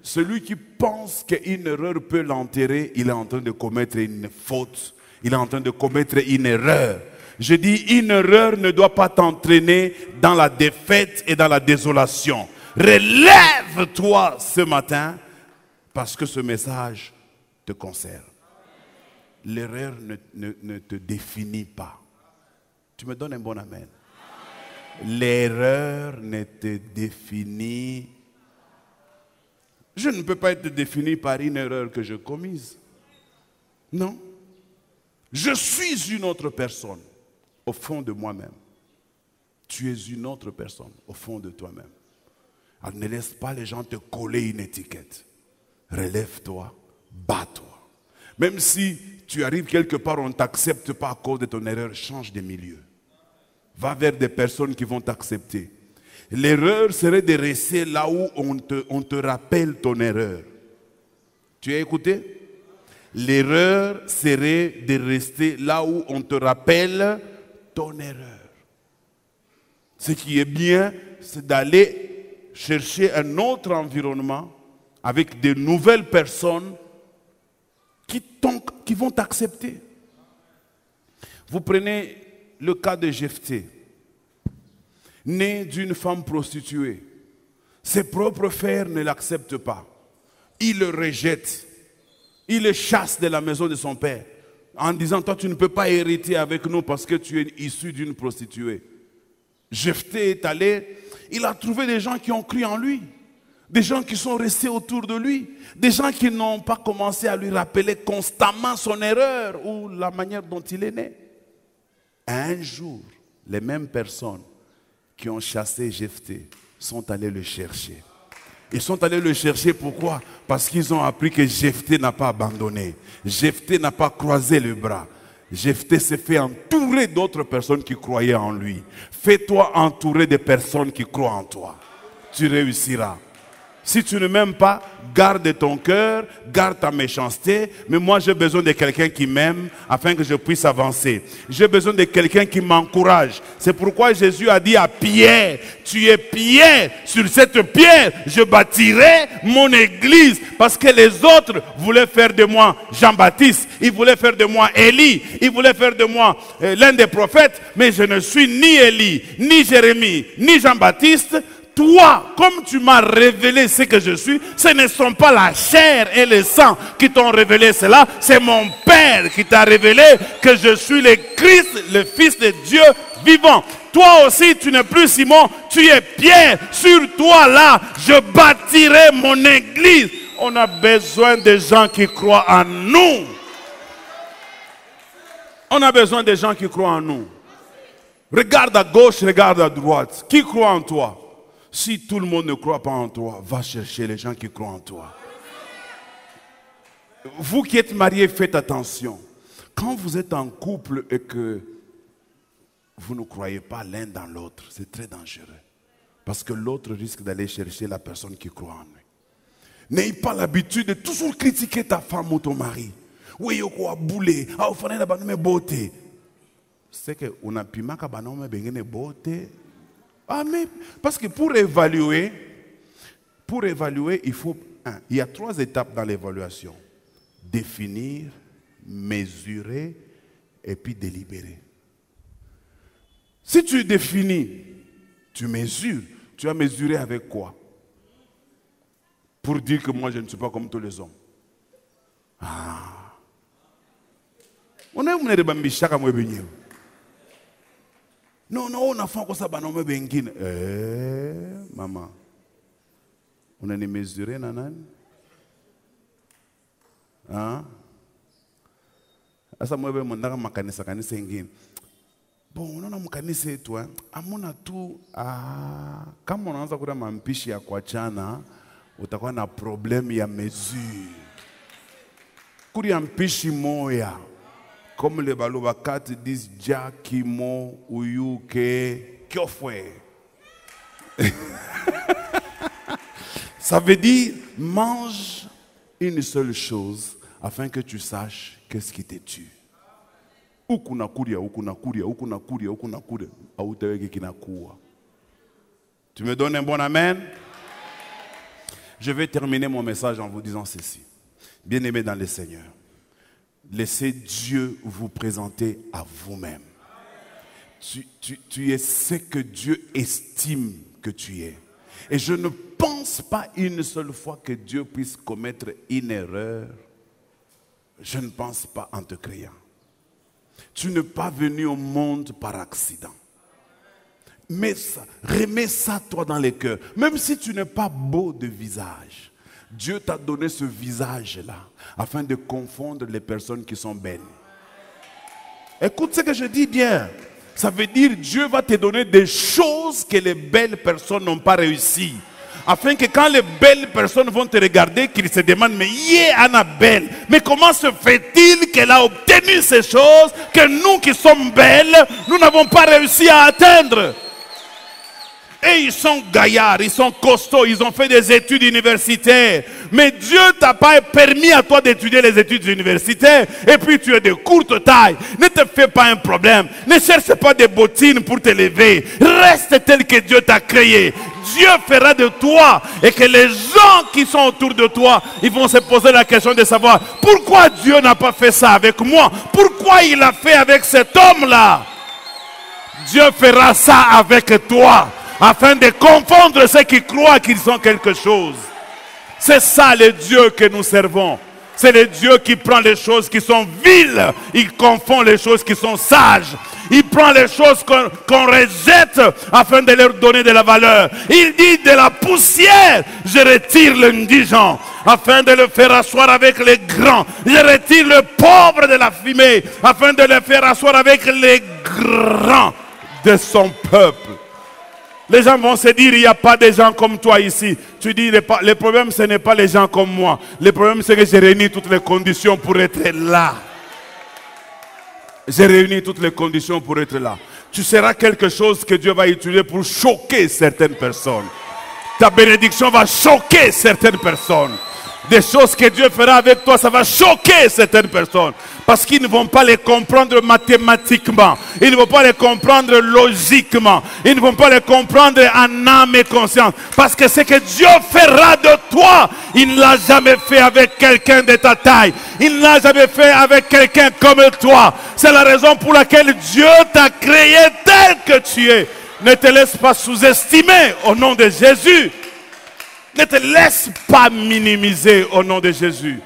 Celui qui pense qu'une erreur peut l'enterrer, il est en train de commettre une faute. Il est en train de commettre une erreur. Je dis, une erreur ne doit pas t'entraîner dans la défaite et dans la désolation. Relève-toi ce matin parce que ce message te concerne. L'erreur ne te définit pas. Tu me donnes un bon amen. L'erreur ne te définit pas. Je ne peux pas être défini par une erreur que je commise. Non. Je suis une autre personne au fond de moi-même. Tu es une autre personne au fond de toi-même. Alors ne laisse pas les gens te coller une étiquette. Relève-toi, bats-toi. Même si tu arrives quelque part, on ne t'accepte pas à cause de ton erreur, change de milieu. Va vers des personnes qui vont t'accepter. L'erreur serait de rester là où on te rappelle ton erreur. Tu as écouté? L'erreur serait de rester là où on te rappelle ton erreur. Ce qui est bien, c'est d'aller chercher un autre environnement avec de nouvelles personnes qui vont t'accepter. Vous prenez le cas de Jephthé. Né d'une femme prostituée. Ses propres frères ne l'acceptent pas. Il le rejette. Il le chasse de la maison de son père en disant, toi tu ne peux pas hériter avec nous parce que tu es issu d'une prostituée. Jephthé est allé, il a trouvé des gens qui ont cru en lui. Des gens qui sont restés autour de lui. Des gens qui n'ont pas commencé à lui rappeler constamment son erreur ou la manière dont il est né. Un jour, les mêmes personnes qui ont chassé Jephthé sont allés le chercher. Ils sont allés le chercher pourquoi? Parce qu'ils ont appris que Jephthé n'a pas abandonné. Jephthé n'a pas croisé le bras. Jephthé s'est fait entourer d'autres personnes qui croyaient en lui. Fais-toi entourer des personnes qui croient en toi. Tu réussiras. Si tu ne m'aimes pas, garde ton cœur, garde ta méchanceté. Mais moi, j'ai besoin de quelqu'un qui m'aime afin que je puisse avancer. J'ai besoin de quelqu'un qui m'encourage. C'est pourquoi Jésus a dit à Pierre, tu es Pierre, sur cette pierre, je bâtirai mon église. Parce que les autres voulaient faire de moi Jean-Baptiste, ils voulaient faire de moi Élie, ils voulaient faire de moi l'un des prophètes. Mais je ne suis ni Élie, ni Jérémie, ni Jean-Baptiste. Toi, comme tu m'as révélé ce que je suis, ce ne sont pas la chair et le sang qui t'ont révélé cela, c'est mon Père qui t'a révélé que je suis le Christ, le Fils de Dieu vivant. Toi aussi, tu n'es plus Simon, tu es Pierre. Sur toi là, je bâtirai mon église. On a besoin de gens qui croient en nous. On a besoin de gens qui croient en nous. Regarde à gauche, regarde à droite. Qui croit en toi? Si tout le monde ne croit pas en toi, va chercher les gens qui croient en toi. Vous qui êtes mariés, faites attention. Quand vous êtes en couple et que vous ne croyez pas l'un dans l'autre, c'est très dangereux. Parce que l'autre risque d'aller chercher la personne qui croit en lui. N'ayez pas l'habitude de toujours critiquer ta femme ou ton mari. Oui, il faut bouler. Ah, il faut aller là-bas, mais beauté. C'est que on a pu marquer la beauté. Ah, mais parce que pour évaluer, il y a 3 étapes dans l'évaluation. Définir, mesurer et puis délibérer. Si tu définis, tu mesures, tu as mesuré avec quoi? Pour dire que moi je ne suis pas comme tous les hommes. Ah. On est venu de Bambishaka Mwebinyo. Non, non, on a fait comme ça, on bengine. Maman. On a mesuré, nanan. Hein? Asa moi, mon dara makanisa kanisa ingine. Bon, on a makanisa toi. Amona tu, kama unaanza kula mampishi ya kuachana, utakuwa na problem ya mesure. Kuri ya mpishi moya. Comme les balobakati disent Jakimo Uyuke Kyofwe. Ça veut dire mange une seule chose afin que tu saches qu'est-ce qui te tue. Tu me donnes un bon amen? Je vais terminer mon message en vous disant ceci. Bien-aimés dans le Seigneur, laissez Dieu vous présenter à vous-même. Tu es ce que Dieu estime que tu es. Et je ne pense pas une seule fois que Dieu puisse commettre une erreur. Je ne pense pas en te créant. Tu n'es pas venu au monde par accident. Mais ça, remets ça toi dans les cœurs. Même si tu n'es pas beau de visage, Dieu t'a donné ce visage-là afin de confondre les personnes qui sont belles. Écoute ce que je dis bien. Ça veut dire Dieu va te donner des choses que les belles personnes n'ont pas réussi. Afin que quand les belles personnes vont te regarder, qu'ils se demandent, mais Anna belle, mais comment se fait-il qu'elle a obtenu ces choses que nous qui sommes belles, nous n'avons pas réussi à atteindre? Et ils sont gaillards, ils sont costauds, ils ont fait des études universitaires. Mais Dieu t'a pas permis à toi d'étudier les études universitaires. Et puis tu es de courte taille. Ne te fais pas un problème. Ne cherche pas des bottines pour te lever. Reste tel que Dieu t'a créé. Dieu fera de toi. Et que les gens qui sont autour de toi, ils vont se poser la question de savoir pourquoi Dieu n'a pas fait ça avec moi. Pourquoi il a fait avec cet homme-là. Dieu fera ça avec toi. Afin de confondre ceux qui croient qu'ils sont quelque chose. C'est ça le Dieu que nous servons. C'est le Dieu qui prend les choses qui sont viles. Il confond les choses qui sont sages. Il prend les choses qu'on rejette afin de leur donner de la valeur. Il dit de la poussière, je retire l'indigent. Afin de le faire asseoir avec les grands. Je retire le pauvre de la fumée. Afin de le faire asseoir avec les grands de son peuple. Les gens vont se dire, il n'y a pas de gens comme toi ici. Tu dis, le problème, ce n'est pas les gens comme moi. Le problème, c'est que j'ai réuni toutes les conditions pour être là. J'ai réuni toutes les conditions pour être là. Tu seras quelque chose que Dieu va utiliser pour choquer certaines personnes. Ta bénédiction va choquer certaines personnes. Des choses que Dieu fera avec toi, ça va choquer certaines personnes. Parce qu'ils ne vont pas les comprendre mathématiquement. Ils ne vont pas les comprendre logiquement. Ils ne vont pas les comprendre en âme et conscience. Parce que ce que Dieu fera de toi, il ne l'a jamais fait avec quelqu'un de ta taille. Il ne l'a jamais fait avec quelqu'un comme toi. C'est la raison pour laquelle Dieu t'a créé tel que tu es. Ne te laisse pas sous-estimer au nom de Jésus. Ne te laisse pas minimiser au nom de Jésus.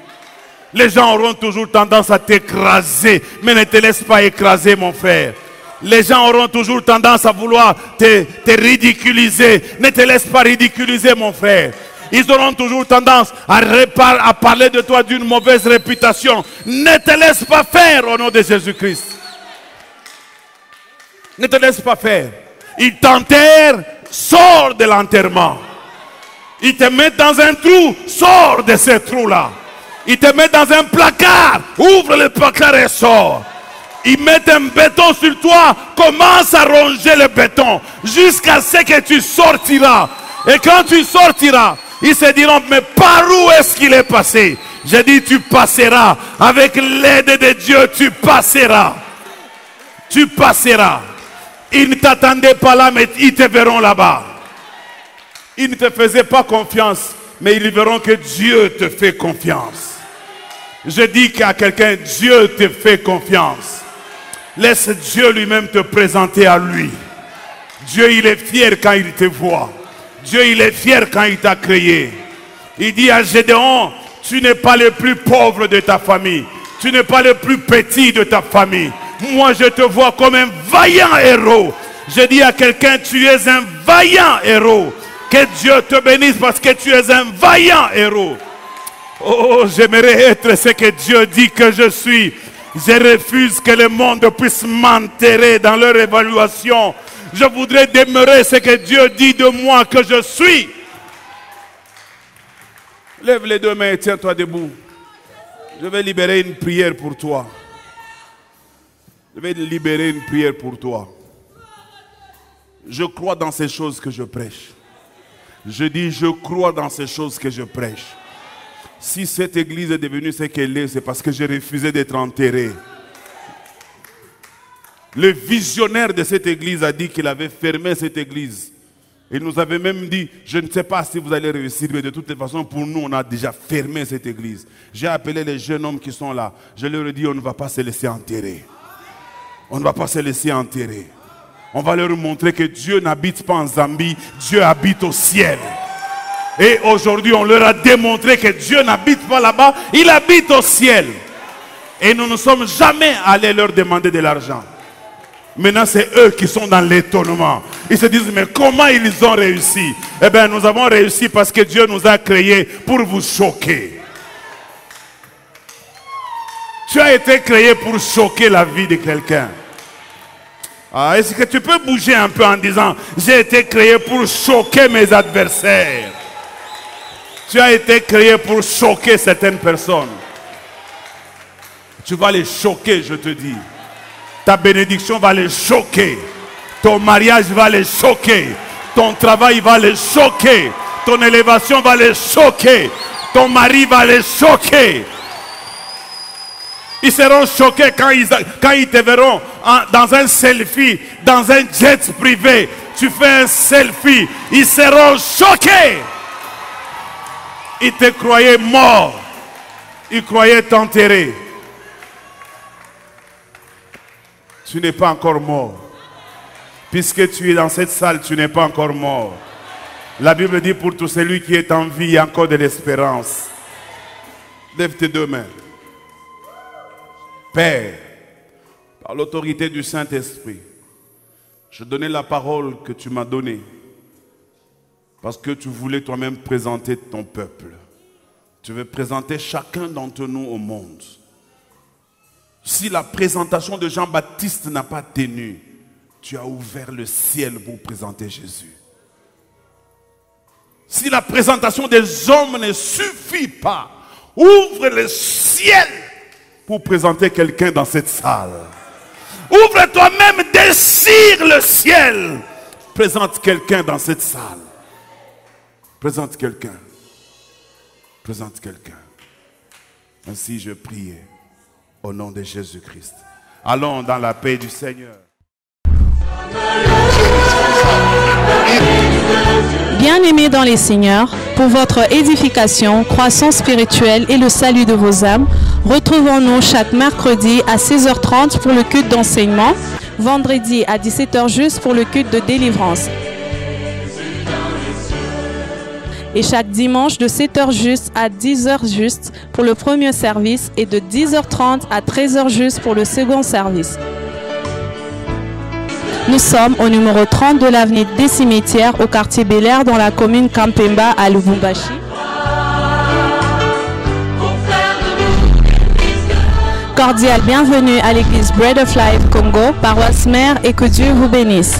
Les gens auront toujours tendance à t'écraser, mais ne te laisse pas écraser, mon frère. Les gens auront toujours tendance à vouloir te ridiculiser. Ne te laisse pas ridiculiser, mon frère. Ils auront toujours tendance à parler de toi d'une mauvaise réputation. Ne te laisse pas faire au nom de Jésus-Christ. Ne te laisse pas faire. Ils t'enterrent, sors de l'enterrement. Ils te mettent dans un trou, sors de ce trou-là. Ils te mettent dans un placard, ouvre le placard et sors. Ils mettent un béton sur toi, commence à ronger le béton jusqu'à ce que tu sortiras. Et quand tu sortiras, ils se diront, mais par où est-ce qu'il est passé? J'ai dit, tu passeras. Avec l'aide de Dieu, tu passeras. Tu passeras. Ils ne t'attendaient pas là, mais ils te verront là-bas. Ils ne te faisaient pas confiance, mais ils verront que Dieu te fait confiance. Je dis qu'à quelqu'un, Dieu te fait confiance. Laisse Dieu lui-même te présenter à lui. Dieu, il est fier quand il te voit. Dieu, il est fier quand il t'a créé. Il dit à Gédéon, tu n'es pas le plus pauvre de ta famille. Tu n'es pas le plus petit de ta famille. Moi, je te vois comme un vaillant héros. Je dis à quelqu'un, tu es un vaillant héros. Que Dieu te bénisse parce que tu es un vaillant héros. Oh, j'aimerais être ce que Dieu dit que je suis. Je refuse que le monde puisse m'enterrer dans leur évaluation. Je voudrais demeurer ce que Dieu dit de moi que je suis. Lève les deux mains et tiens-toi debout. Je vais libérer une prière pour toi. Je vais libérer une prière pour toi. Je crois dans ces choses que je prêche. Je dis, je crois dans ces choses que je prêche. Si cette église est devenue ce qu'elle est, c'est parce que j'ai refusé d'être enterré. Le visionnaire de cette église a dit qu'il avait fermé cette église. Il nous avait même dit, je ne sais pas si vous allez réussir, mais de toute façon, pour nous, on a déjà fermé cette église. J'ai appelé les jeunes hommes qui sont là. Je leur ai dit, on ne va pas se laisser enterrer. On ne va pas se laisser enterrer. On va leur montrer que Dieu n'habite pas en Zambie, Dieu habite au ciel. Et aujourd'hui, on leur a démontré que Dieu n'habite pas là-bas, il habite au ciel. Et nous ne sommes jamais allés leur demander de l'argent. Maintenant, c'est eux qui sont dans l'étonnement. Ils se disent, mais comment ils ont réussi? Eh bien, nous avons réussi parce que Dieu nous a créés pour vous choquer. Tu as été créé pour choquer la vie de quelqu'un. Ah, est-ce que tu peux bouger un peu en disant, j'ai été créé pour choquer mes adversaires? Tu as été créé pour choquer certaines personnes. Tu vas les choquer, je te dis. Ta bénédiction va les choquer. Ton mariage va les choquer. Ton travail va les choquer. Ton élévation va les choquer. Ton mari va les choquer. Ils seront choqués quand ils te verront dans un selfie, dans un jet privé. Tu fais un selfie. Ils seront choqués. Ils te croyaient mort. Ils croyaient t'enterrer. Tu n'es pas encore mort. Puisque tu es dans cette salle, tu n'es pas encore mort. La Bible dit pour tout celui qui est en vie, il y a encore de l'espérance. Lève tes deux mains. Père, par l'autorité du Saint-Esprit, je donnais la parole que tu m'as donnée. Parce que tu voulais toi-même présenter ton peuple. Tu veux présenter chacun d'entre nous au monde. Si la présentation de Jean-Baptiste n'a pas tenu, tu as ouvert le ciel pour présenter Jésus. Si la présentation des hommes ne suffit pas, ouvre le ciel pour présenter quelqu'un dans cette salle. Ouvre toi-même, désire le ciel. Présente quelqu'un dans cette salle. Présente quelqu'un. Présente quelqu'un. Ainsi je priais au nom de Jésus-Christ. Allons dans la paix du Seigneur. Bien-aimés dans les Seigneurs, pour votre édification, croissance spirituelle et le salut de vos âmes, retrouvons-nous chaque mercredi à 16h30 pour le culte d'enseignement, vendredi à 17h juste pour le culte de délivrance. Et chaque dimanche de 7h juste à 10h juste pour le premier service et de 10h30 à 13h juste pour le second service. Nous sommes au numéro 30 de l'avenue des Cimetières au quartier Bel-Air dans la commune Kampemba à Lubumbashi. Cordial bienvenue à l'église Bread of Life Congo, paroisse mère, et que Dieu vous bénisse.